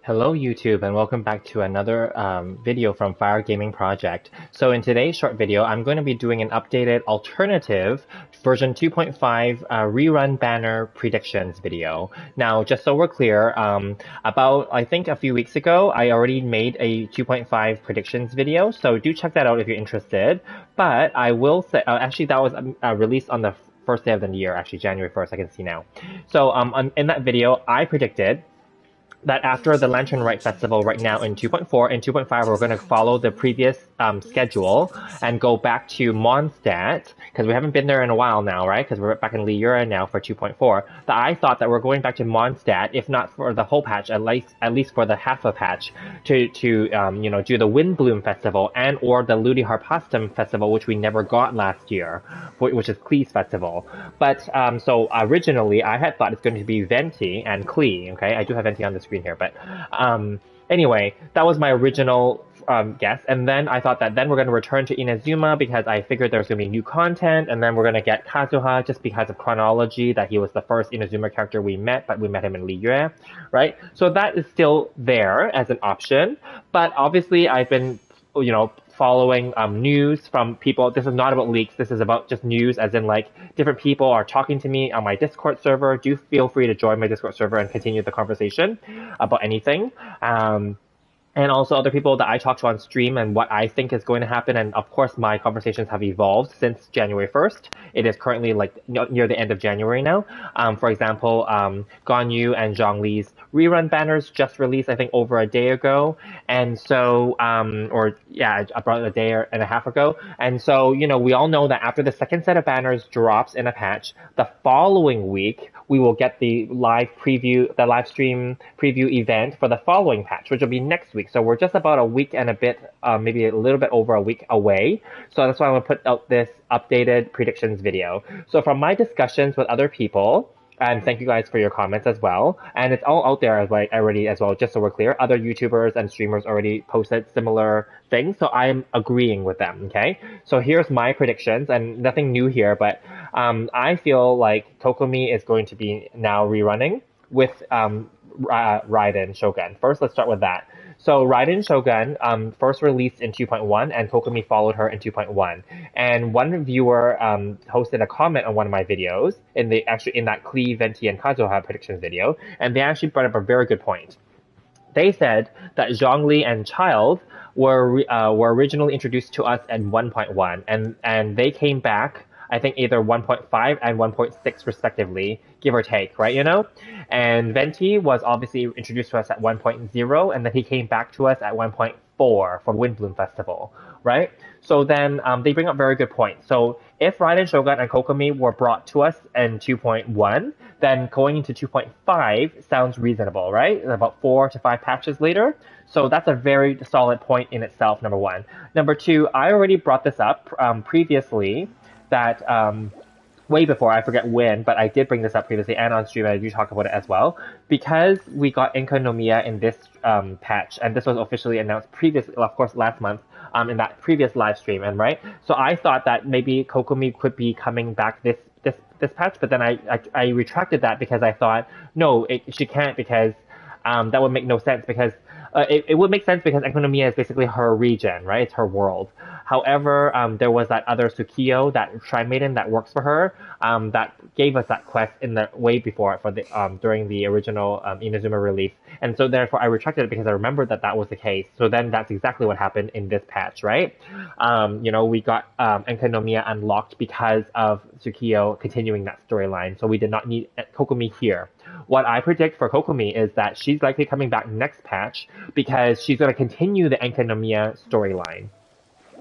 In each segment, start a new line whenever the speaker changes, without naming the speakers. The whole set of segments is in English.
Hello YouTube and welcome back to another video from Fire Gaming Project. So in today's short video, I'm going to be doing an updated alternative version 2.5 rerun banner predictions video. Now, just so we're clear, about I think a few weeks ago, I already made a 2.5 predictions video, so do check that out if you're interested. But I will say, actually that was released on the first day of the year, actually January 1st, I can see now. So in that video, I predicted that after the Lantern Rite Festival right now in 2.4 and 2.5, we're going to follow the previous schedule and go back to Mondstadt, because we haven't been there in a while now, right? Because we're back in Liyue now for 2.4. That I thought that we're going back to Mondstadt, if not for the whole patch, at least for the half a patch, to do the Windbloom Festival and or the Ludi Harpastum Festival, which we never got last year, which is Klee's festival. But so originally, I had thought it's going to be Venti and Klee. Okay, I do have Venti on the screen here, but anyway, that was my original guess. And then I thought that then we're going to return to Inazuma because I figured there's going to be new content, and then we're going to get Kazuha just because of chronology, that he was the first Inazuma character we met, but we met him in Liyue, right? So that is still there as an option, but obviously I've been, following news from people. This is not about leaks. This is about just news, as in like different people are talking to me on my Discord server. Do feel free to join my Discord server and continue the conversation about anything. And also other people that I talk to on stream and what I think is going to happen. And of course, my conversations have evolved since January 1st. It is currently like near the end of January now. For example, Ganyu and Zhongli's rerun banners just released, I think, over a day ago. And so, about a day and a half ago. And so, we all know that after the second set of banners drops in a patch, the following week, we will get the live stream preview event for the following patch, which will be next week. So we're just about a week and a bit, maybe a little bit over a week away. So that's why I'm going to put out this updated predictions video. So from my discussions with other people, and thank you guys for your comments as well. And it's all out there already as well, just so we're clear. Other YouTubers and streamers already posted similar things, so I'm agreeing with them, okay? So here's my predictions, and nothing new here, but I feel like Kokomi is going to be now rerunning with Raiden Shogun. First, let's start with that. So Raiden Shogun first released in 2.1, and Kokomi followed her in 2.1. And one viewer hosted a comment on one of my videos in that Klee, Venti, and Kazuha predictions video, and they actually brought up a very good point. They said that Zhongli and Child were originally introduced to us at 1.1, and they came back, I think, either 1.5 and 1.6 respectively, give or take, right, And Venti was obviously introduced to us at 1.0, and then he came back to us at 1.4 for Windbloom Festival, right? So then they bring up very good points. So if Raiden Shogun and Kokomi were brought to us in 2.1, then going into 2.5 sounds reasonable, right? About 4 to 5 patches later. So that's a very solid point in itself, number one. Number two, I already brought this up previously, that way before, I forget when, but I did bring this up previously and on stream, and I do talk about it as well, because we got Enkanomiya in this patch, and this was officially announced previously, of course, last month, in that previous live stream, and right? So I thought that maybe Kokomi could be coming back this patch, but then I retracted that because I thought, no, she can't, because that would make no sense, because it would make sense because Enkanomiya is basically her region, right? It's her world. However, there was that other Tsukiyo, that Shrine Maiden that works for her, that gave us that quest in the way before for the during the original Inazuma release, and so therefore I retracted it because I remembered that was the case. So then that's exactly what happened in this patch, right? We got Enkanomiya unlocked because of Tsukiyo continuing that storyline, so we did not need Kokomi here. What I predict for Kokomi is that she's likely coming back next patch because she's going to continue the Enkanomiya storyline.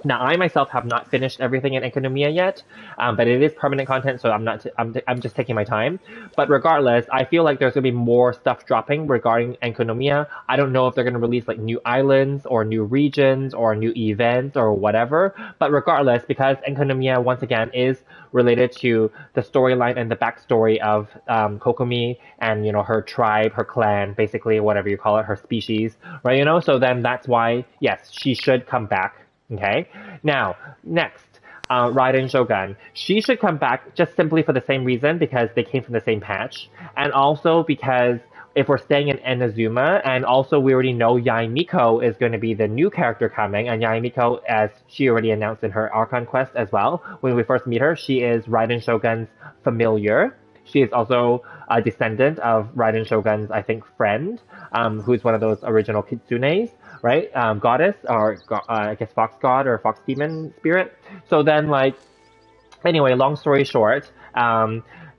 Now, I myself have not finished everything in Enkanomiya yet, but it is permanent content, so I'm just taking my time. But regardless, I feel like there's going to be more stuff dropping regarding Enkanomiya. I don't know if they're going to release like new islands or new regions or new events or whatever. But regardless, because Enkanomiya once again is related to the storyline and the backstory of Kokomi and her tribe, her clan, basically whatever you call it, her species, right? So then that's why, yes, she should come back. Okay, now, next, Raiden Shogun. She should come back just simply for the same reason, because they came from the same patch, and also because if we're staying in Inazuma, and also we already know Yae Miko is going to be the new character coming, and Yae Miko, as she already announced in her Archon quest as well, when we first meet her, she is Raiden Shogun's familiar. She is also a descendant of Raiden Shogun's, I think, friend, who's one of those original kitsunes, right? Goddess, or I guess fox god or fox demon spirit. So then, like, anyway, long story short,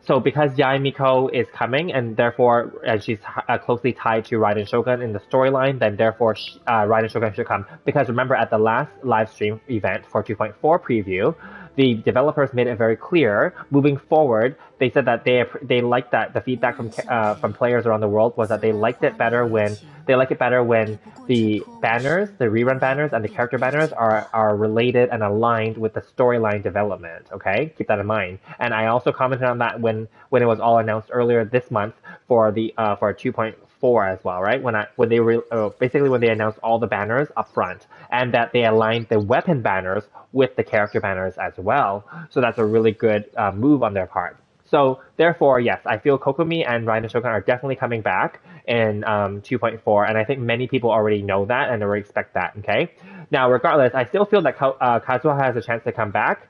so because Yae Miko is coming, and therefore she's closely tied to Raiden Shogun in the storyline, then therefore Raiden Shogun should come. Because remember, at the last live stream event for 2.4 preview, the developers made it very clear. Moving forward, they said that they liked that the feedback from players around the world was that they liked it better when the banners, the rerun banners, and the character banners are related and aligned with the storyline development. Okay, keep that in mind. And I also commented on that when it was all announced earlier this month for the for 2.4 as well, right? When they announced all the banners up front, and that they aligned the weapon banners with the character banners as well. So that's a really good move on their part. So therefore, yes, I feel Kokomi and Raiden Shogun are definitely coming back in 2.4, and I think many people already know that and already expect that. Okay. Now, regardless, I still feel that Kazuha has a chance to come back,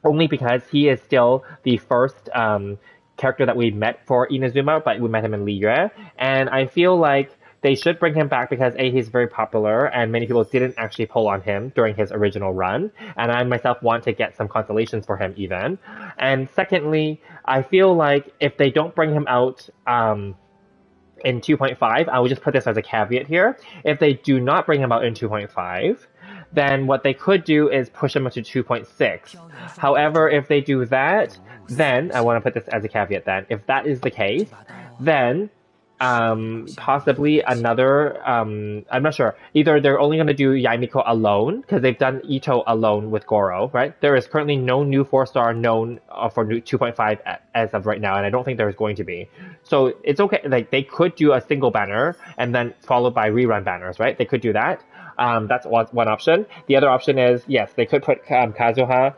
only because he is still the first character that we met for Inazuma, but we met him in Liyue, and I feel like they should bring him back because A, he's very popular, and many people didn't actually pull on him during his original run, and I myself want to get some constellations for him even. And secondly, I feel like if they don't bring him out in 2.5, I will just put this as a caveat here. If they do not bring him out in 2.5, then what they could do is push him into 2.6. However, if they do that, then I want to put this as a caveat then. If that is the case, then possibly another, I'm not sure. Either they're only going to do Yae Miko alone, because they've done Ito alone with Goro, right? There is currently no new 4-star known for 2.5 as of right now, and I don't think there's going to be. So it's okay. Like, they could do a single banner and then followed by rerun banners, right? They could do that. That's one option. The other option is, yes, they could put Kazuha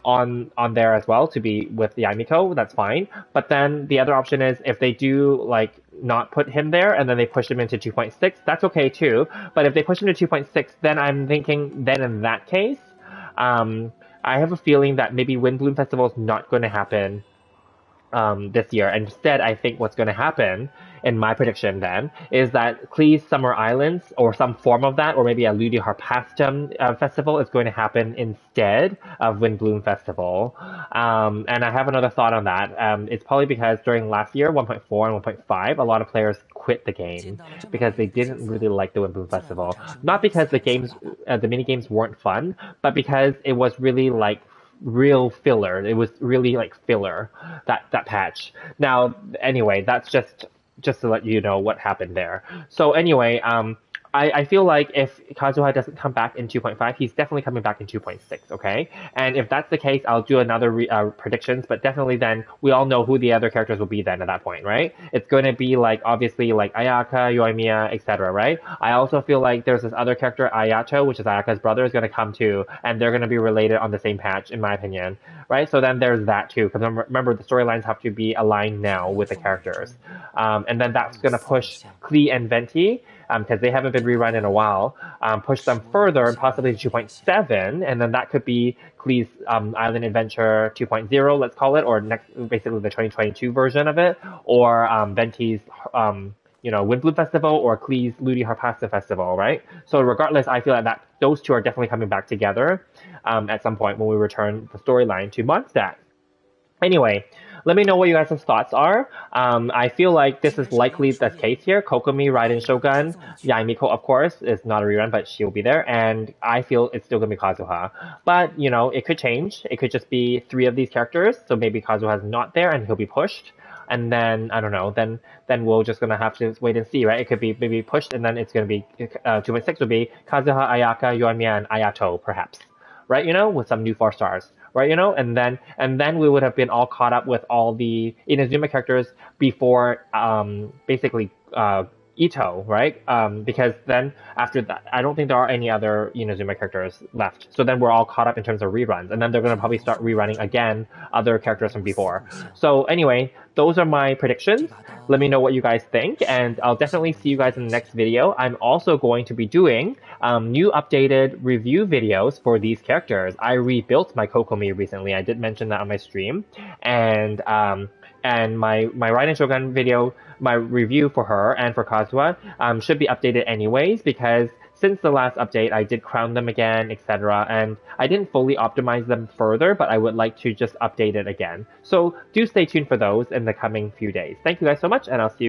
on there as well to be with Yae Miko. That's fine. But then the other option is if they do like not put him there and then they push him into 2.6, that's okay too. But if they push him to 2.6, then I'm thinking then in that case, I have a feeling that maybe Windbloom Festival is not going to happen this year. Instead, I think what's going to happen, in my prediction then, is that Klee's Summer Islands, or some form of that, or maybe a Ludi Harpastum festival is going to happen instead of Windbloom Festival. And I have another thought on that. It's probably because during last year, 1.4 and 1.5, a lot of players quit the game because they didn't really like the Windbloom Festival. Not because the games, the mini games weren't fun, but because it was really like real filler. It was really like filler, that patch. Now, anyway, that's just to let you know what happened there. So anyway, I feel like if Kazuha doesn't come back in 2.5, he's definitely coming back in 2.6, okay? And if that's the case, I'll do another predictions, but definitely then we all know who the other characters will be then at that point, right? It's going to be like, obviously, like Ayaka, Yoimiya, etc., right? I also feel like there's this other character, Ayato, which is Ayaka's brother, is going to come too, and they're going to be related on the same patch, in my opinion, right? So then there's that too, because remember, the storylines have to be aligned now with the characters. And then that's going to push Klee and Venti, because they haven't been rerun in a while, push them further and possibly to 2.7, and then that could be Klee's Island Adventure 2.0, let's call it, or basically the 2022 version of it, or Venti's Windbloom Festival, or Klee's Ludi Harpasta Festival, right? So regardless, I feel like that those two are definitely coming back together at some point when we return the storyline to Mondstadt. Anyway, let me know what you guys' thoughts are. I feel like this is likely the case here. Kokomi, Raiden Shogun, Yae Miko, of course, is not a rerun, but she'll be there. And I feel it's still going to be Kazuha. But, it could change. It could just be 3 of these characters. So maybe Kazuha's not there and he'll be pushed. And then, I don't know, then we're just going to have to wait and see, right? It could be maybe pushed, and then it's going to be 2.6 would be Kazuha, Ayaka, Yoimiya, and Ayato, perhaps. Right, with some new 4 stars. Right, and then we would have been all caught up with all the Inazuma characters before basically Ito, right? Because then after that, I don't think there are any other Inazuma characters left. So then we're all caught up in terms of reruns, and then they're gonna probably start rerunning again other characters from before. So anyway, those are my predictions. Let me know what you guys think, and I'll definitely see you guys in the next video. I'm also going to be doing new updated review videos for these characters. I rebuilt my Kokomi recently. I did mention that on my stream, and my Raiden Shogun video, my review for her and for Kazuha, should be updated anyways, because since the last update, I did crown them again, etc. And I didn't fully optimize them further, but I would like to just update it again. So do stay tuned for those in the coming few days. Thank you guys so much, and I'll see you